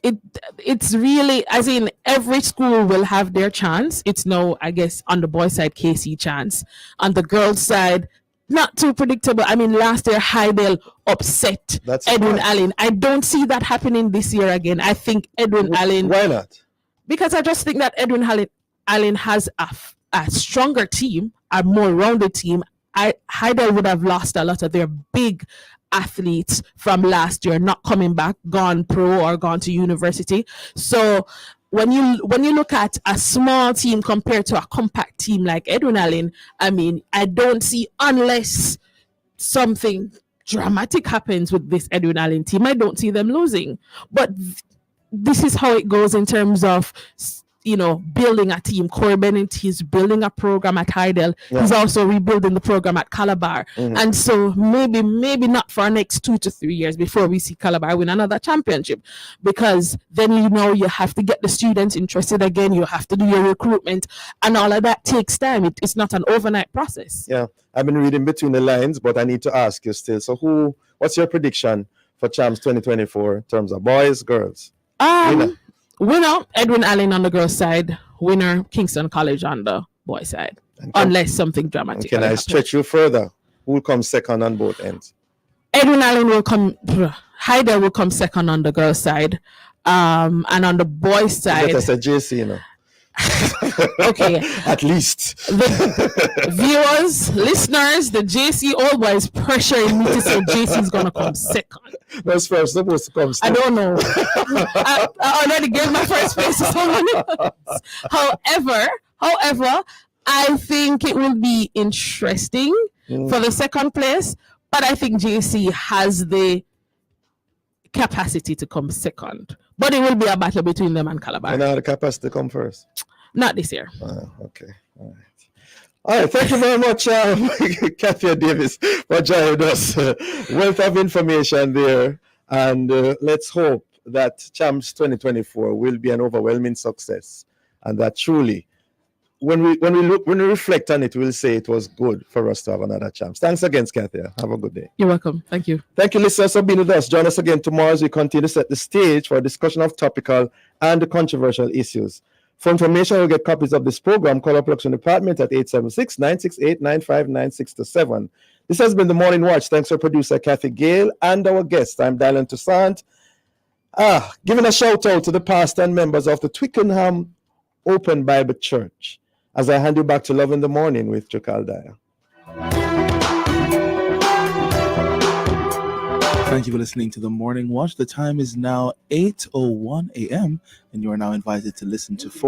It's really, as in every school will have their chance. It's now, I guess, on the boys' side, KC chance. On the girls' side, not too predictable. I mean, last year, Hydel upset Edwin Allen. I don't see that happening this year again. I think Edwin Allen... Why not? Because I just think that Edwin Allen has a stronger team, a more rounded team. Hydel would have lost a lot of their big athletes from last year, not coming back, gone pro or gone to university. So when you look at a small team compared to a compact team like Edwin Allen, I mean, I don't see, unless something dramatic happens with this Edwin Allen team, I don't see them losing. But this is how it goes in terms of, you know, building a team. Corey Bennett, he's building a program at Hydel. Yeah. He's also rebuilding the program at Calabar. And so maybe not for the next 2 to 3 years before we see Calabar win another championship, because then, you know, you have to get the students interested again. You have to do your recruitment, and all of that takes time. It's not an overnight process. Yeah, I've been reading between the lines, but I need to ask you still. So what's your prediction for Champs 2024 in terms of boys, girls? Winner, Edwin Allen on the girls' side. Winner, Kingston College on the boys' side. Unless something dramatic. Can I stretch you further? Who will come second on both ends? Edwin Allen will come. Hydel will come second on the girls' side. And on the boys' side. That's a JC, you know. Okay. At least. The viewers, listeners, the JC All Boys pressuring me to say JC's gonna come second. That's first supposed to come I second. don't know. I already gave my first place to someone else. However, I think it will be interesting for the second place, but I think JC has the capacity to come second. But it will be a battle between them and Calabar. And now the capacity to come first. Not this year. Okay. All right. Thank you very much, Kathy Davis, for joining us. Wealth of information there. And let's hope that Champs 2024 will be an overwhelming success. And that truly, when we reflect on it, we'll say it was good for us to have another Champs. Thanks again, Kathy. Have a good day. You're welcome. Thank you. Thank you, listeners, for being with us. Join us again tomorrow as we continue to set the stage for a discussion of topical and controversial issues. For information, you'll get copies of this program. Call our production department at 876-968-9596-7. This has been The Morning Watch. Thanks to producer Kathy Gale and our guest. I'm Dylan Toussaint. Giving a shout out to the pastor and members of the Twickenham Open Bible Church as I hand you back to Love in the Morning with Chukaldaya. Thank you for listening to The Morning Watch. The time is now 8:01 a.m. and you are now invited to listen to 4